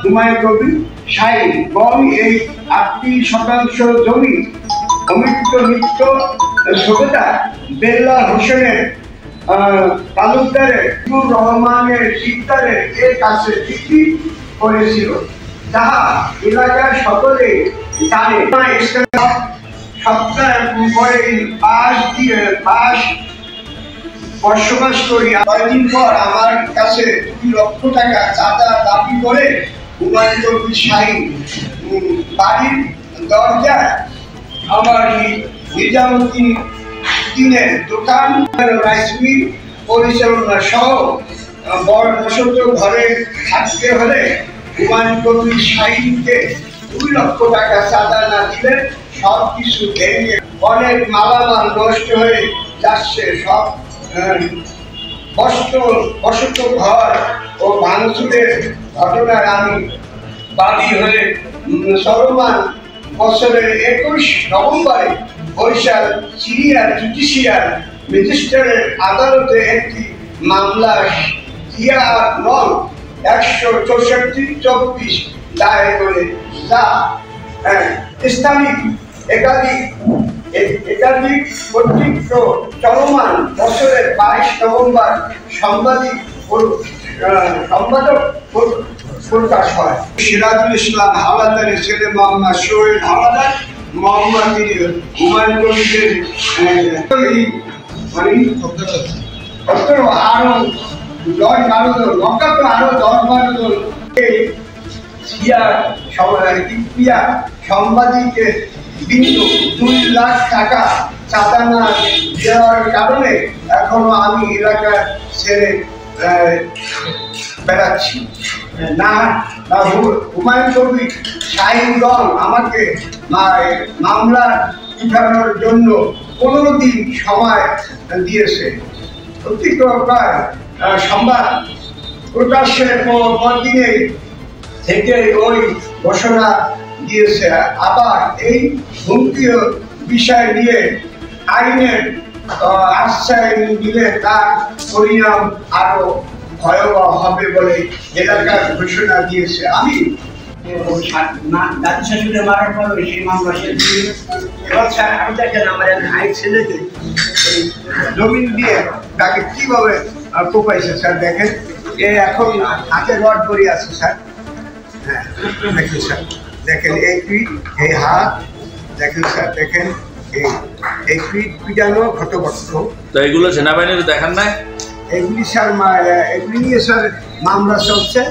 হুমায়ুন কবির শাহীন এবং এই ৮০% জমি অমৃত মিত্র সুবেদার বেল্লা হোসেনের তালুকদারের রহমানের শিকদারের এর কাছে বিক্রি করেছিল, যাহা এলাকার সকলে জানে। সপ্তাহ পরে পাশ বসবাস করি। কয়েকদিন পর আমার কাছে ২ লক্ষ টাকা চাঁদা দাবি করে হুমায়ুন কবির শাহীন বাড়ির দরজায় আমার নিজামুদ্দিনের দোকান, রাইস মিল পরিচালনা সহ বড় বসত ঘরে থাকতে হলে হুমায়ুন কবির শাহীনকে ২ লক্ষ টাকা চাঁদা না দিলে সব কিছু ভেঙে অনেক মালামাল নষ্ট হয়ে যাচ্ছে। সব বসত ঘর ও ভাঙচুরের ঘটনার আমি বাদী হয়ে চলমান বছরের ২১ নভেম্বরে বরিশাল সিনিয়র জুডিশিয়াল ম্যাজিস্ট্রেটের আদালতে একটি মামলা নং ১৬৪/২৪ দায়ের করে, যা স্থানিক একাধিক কর্তৃক চলমান বছরের ২২ নভেম্বর সম্পাদক প্রকাশ হয়। সিরাজুল ইসলাম হাওলাদারের ছেলে মোহাম্মদ সোহেল হাওলাদার মোহাম্মদ হুমায়ুন কবিরের সাংবাদিকের বিন্দু ২ লাখ টাকা চাঁদা না দেওয়ার কারণে এখনো আমি এলাকা ছেড়ে বেড়াচ্ছি না। হুমায়ুন কবির শাহীনগণ আমাকে মামলা উঠানোর জন্য ১৫ দিন সময় দিয়েছে। সংবাদ প্রকাশের পরদিনে থেকে ওই ঘোষণা দিয়েছে। আবার এই হুমকি বিষয় নিয়ে আইনের আশ্রয় নিলে তার পরিণাম আরো ভয়াবহ হবে বলে এলাকার ঘোষণা দিয়েছে। আমি দাদু শাশুড়ি মারার পর সেই মামলা এবার স্যার আমি দেখেন আমার এক ভাই ছেলেকে জমিন দিয়ে তাকে কিভাবে কোপাইছে স্যার। দেখেন এ এখন হাতে রড করে আছে স্যার। হ্যাঁ দেখেন স্যার, দেখেন এই পিঠ, এই হাত, দেখেন স্যার, দেখেন এই পিঠ পিটানো ক্ষতগ্রস্ত। তো এগুলো সেনাবাহিনীর দেখান নাই? এগুলি স্যার এগুলি নিয়ে স্যার মামলা চলছে।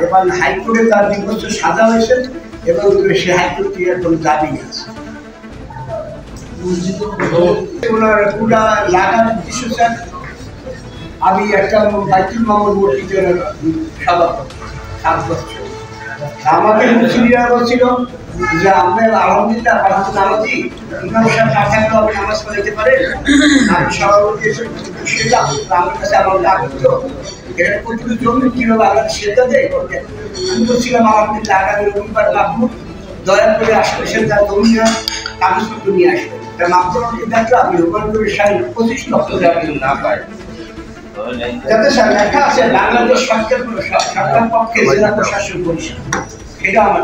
এবার হাইকোর্টে তার ২ বছর সাজা হয়েছে এবং সে হাইকোর্ট ক্লিয়ার করে দাবি আছে। ওনার পুরা লাগার উদ্দেশ্য স্যার, আমি একটা বাইতুল মামুন মসজিদের সভাপতি ৭ বছর। আমাকে মুসলিমরা বলছিল যে আপনার আলহামদুলিল্লাহ নামাজি ইমাম সাহেব না থাকলেও আপনি নামাজ পড়াইতে পারেন। আমি সভাপতি এসে বসেছিলাম, আমার কাছে আমার লাগতো এটা প্রচুর জমি কিভাবে আলাদা সেটা দেয় করতেন। আমি বলছিলাম আলহামদুলিল্লাহ আগামী রবিবার মাহমুদ দয়া করে আশেপাশে যা জমি কাগজপত্র নিয়ে আসবেন। মাপদণ্ডকে দেখলে আমি হুমায়ুন কবির শাহীন ২৫ লক্ষ টাকা না পাই। যাতে স্যার লেখা আছে বাংলাদেশ সরকার পক্ষে জেলা প্রশাসন পরিষদ, এটা আমার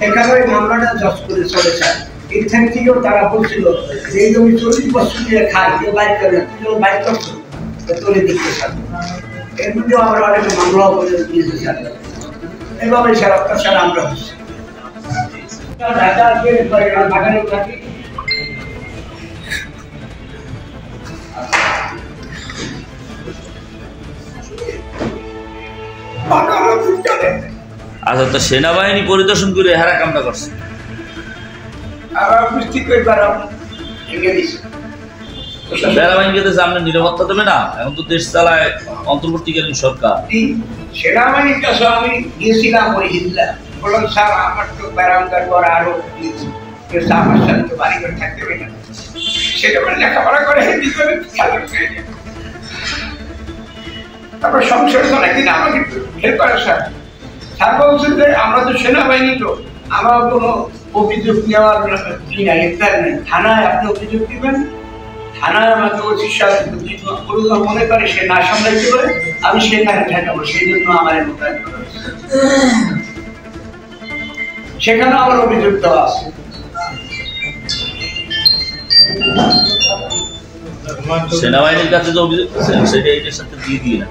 এখানে ওই মামলাটা জজ করে চলে স্যার। এখান থেকেও তারা বলছিল যে এই জমি ৪০ বছর দিয়ে খায়, কেউ বাইক করে বাইক করতো তুলে দিচ্ছে স্যার। এর মধ্যেও আমরা অনেক মামলাও করে দিয়েছি স্যার। এভাবে স্যার অত্যাচার আমরা হচ্ছে বাগানে থাকি। আচ্ছা, তো সেনাবাহিনী পরিদর্শন করে হারা কামটা করছে। সেনাবাহিনীকে আপনার নিরাপত্তা দেবে না? এখন তো দেশ চালায় অন্তর্বর্তীকালীন সরকার। সেনাবাহিনীর কাছে আমি গিয়েছিলাম ওই হিজলা, বললাম স্যার আমার তো ব্যারামদার পর আরো আমার সাথে তো বাড়ি করে থাকতে হবে না, সেটা বলে লেখাপড়া করে হিন্দি করে তারপর সংসার চলে কিনা আমাকে হেল্প করে স্যার। স্যার বলছেন যে আমরা তো সেনাবাহিনী, তো আমার কোনো অভিযোগ নেওয়ার নেই, থানায় আপনি অভিযোগ দিবেন, থানায় আমাকে ওসি সাহেব যদি কোনো মনে করে সে না সামলাইতে পারে আমি সেখানে ঠেকাবো, সেই জন্য আমার মোতায়েন করা হয়েছে। সেখানে আমার অভিযুক্ত আছে। সেনাবাহিনীর কাছে যে অভিযোগ করছেন সেটা এটার সাথে দিয়ে না।